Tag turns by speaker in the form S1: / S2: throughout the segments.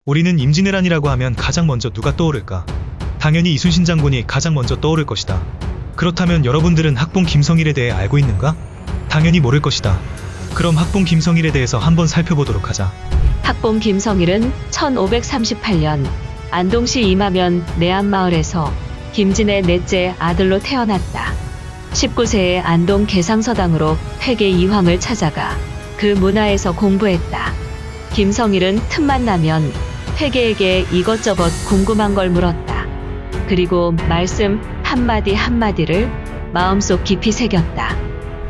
S1: 우리는 임진왜란이라고 하면 가장 먼저 누가 떠오를까? 당연히 이순신 장군이 가장 먼저 떠오를 것이다. 그렇다면 여러분들은 학봉 김성일에 대해 알고 있는가? 당연히 모를 것이다. 그럼 학봉 김성일에 대해서 한번 살펴보도록 하자.
S2: 학봉 김성일은 1538년 안동시 임하면 내안마을에서 김진의 넷째 아들로 태어났다. 19세에 안동 개상서당으로 회계 이황을 찾아가 그 문화에서 공부했다. 김성일은 틈만 나면 회계에게 이것저것 궁금한 걸 물었다. 그리고 말씀 한마디 한마디를 마음속 깊이 새겼다.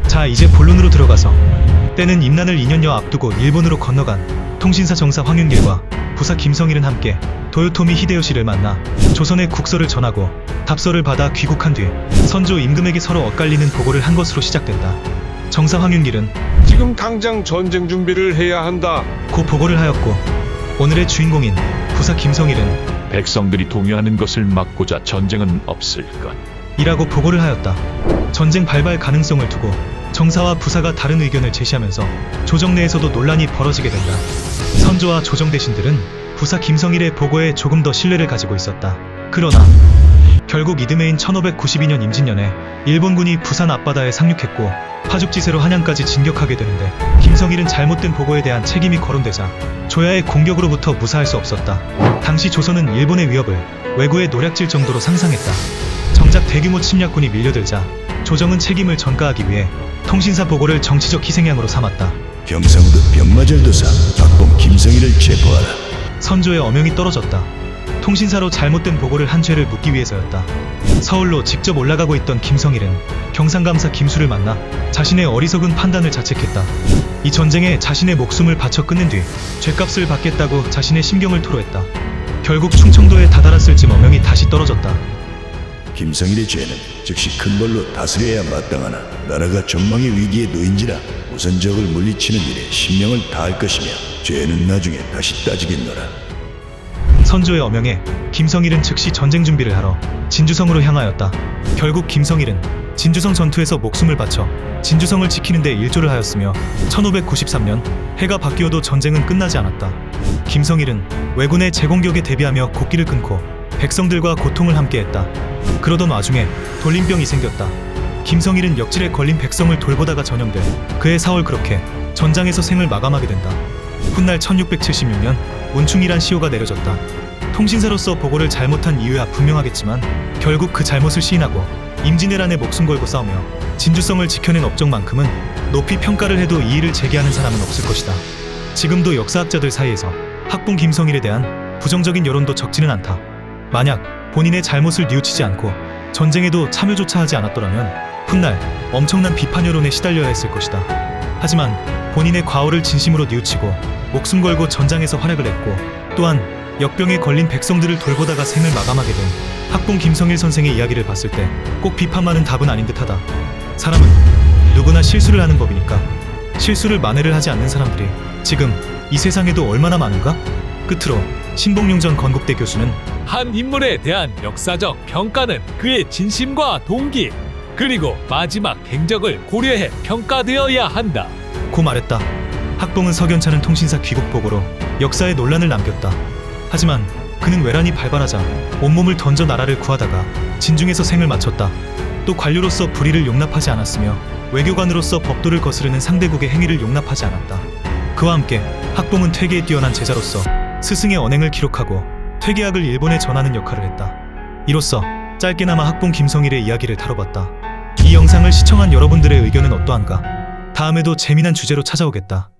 S1: 자, 이제 본론으로 들어가서 때는 임난을 2년여 앞두고 일본으로 건너간 통신사 정사 황윤길과 부사 김성일은 함께 도요토미 히데요시를 만나 조선의 국서를 전하고 답서를 받아 귀국한 뒤 선조 임금에게 서로 엇갈리는 보고를 한 것으로 시작된다. 정사 황윤길은
S3: 지금 당장 전쟁 준비를 해야 한다.
S1: 고 보고를 하였고, 오늘의 주인공인 부사 김성일은
S4: 백성들이 동요하는 것을 막고자 전쟁은 없을 것.
S1: 이라고 보고를 하였다. 전쟁 발발 가능성을 두고 정사와 부사가 다른 의견을 제시하면서 조정 내에서도 논란이 벌어지게 된다. 선조와 조정 대신들은 부사 김성일의 보고에 조금 더 신뢰를 가지고 있었다. 그러나 결국 이듬해인 1592년 임진년에 일본군이 부산 앞바다에 상륙했고 파죽지세로 한양까지 진격하게 되는데, 김성일은 잘못된 보고에 대한 책임이 거론되자 조야의 공격으로부터 무사할 수 없었다. 당시 조선은 일본의 위협을 외구에 노략질 정도로 상상했다. 정작 대규모 침략군이 밀려들자 조정은 책임을 전가하기 위해 통신사 보고를 정치적 희생양으로 삼았다.
S5: 경상도 병마절도사 학봉 김성일을 체포하라.
S1: 선조의 어명이 떨어졌다. 통신사로 잘못된 보고를 한 죄를 묻기 위해서였다. 서울로 직접 올라가고 있던 김성일은 경상감사 김수를 만나 자신의 어리석은 판단을 자책했다. 이 전쟁에 자신의 목숨을 바쳐 끝낸 뒤 죗값을 받겠다고 자신의 심경을 토로했다. 결국 충청도에 다다랐을 즈음 어명이 다시 떨어졌다.
S5: 김성일의 죄는 즉시 큰 벌로 다스려야 마땅하나 나라가 전망의 위기에 놓인지라 우선 적을 물리치는 일에 신명을 다할 것이며 죄는 나중에 다시 따지겠노라.
S1: 선조의 어명에 김성일은 즉시 전쟁 준비를 하러 진주성으로 향하였다. 결국 김성일은 진주성 전투에서 목숨을 바쳐 진주성을 지키는 데 일조를 하였으며 1593년 해가 바뀌어도 전쟁은 끝나지 않았다. 김성일은 왜군의 재공격에 대비하며 곡기를 끊고 백성들과 고통을 함께했다. 그러던 와중에 돌림병이 생겼다. 김성일은 역질에 걸린 백성을 돌보다가 전염돼 그해 4월 그렇게 전장에서 생을 마감하게 된다. 훗날 1676년 문충이란 시효가 내려졌다. 통신사로서 보고를 잘못한 이유야 분명하겠지만 결국 그 잘못을 시인하고 임진왜란에 목숨 걸고 싸우며 진주성을 지켜낸 업적만큼은 높이 평가를 해도 이의를 제기하는 사람은 없을 것이다. 지금도 역사학자들 사이에서 학봉 김성일에 대한 부정적인 여론도 적지는 않다. 만약 본인의 잘못을 뉘우치지 않고 전쟁에도 참여조차 하지 않았더라면 훗날 엄청난 비판 여론에 시달려야 했을 것이다. 하지만 본인의 과오를 진심으로 뉘우치고 목숨 걸고 전장에서 활약을 했고, 또한 역병에 걸린 백성들을 돌보다가 생을 마감하게 된 학봉 김성일 선생의 이야기를 봤을 때 꼭 비판만은 답은 아닌 듯하다. 사람은 누구나 실수를 하는 법이니까 실수를 만회를 하지 않는 사람들이 지금 이 세상에도 얼마나 많은가? 끝으로 신봉용 전 건국대 교수는
S6: 한 인물에 대한 역사적 평가는 그의 진심과 동기, 그리고 마지막 행적을 고려해 평가되어야 한다.
S1: 고 말했다. 학봉은 석연찮은 통신사 귀국 보고로 역사에 논란을 남겼다. 하지만 그는 외란이 발발하자 온몸을 던져 나라를 구하다가 진중에서 생을 마쳤다. 또 관료로서 불의를 용납하지 않았으며 외교관으로서 법도를 거스르는 상대국의 행위를 용납하지 않았다. 그와 함께 학봉은 퇴계에 뛰어난 제자로서 스승의 언행을 기록하고 퇴계학을 일본에 전하는 역할을 했다. 이로써 짧게나마 학봉 김성일의 이야기를 다뤄봤다. 이 영상을 시청한 여러분들의 의견은 어떠한가? 다음에도 재미난 주제로 찾아오겠다.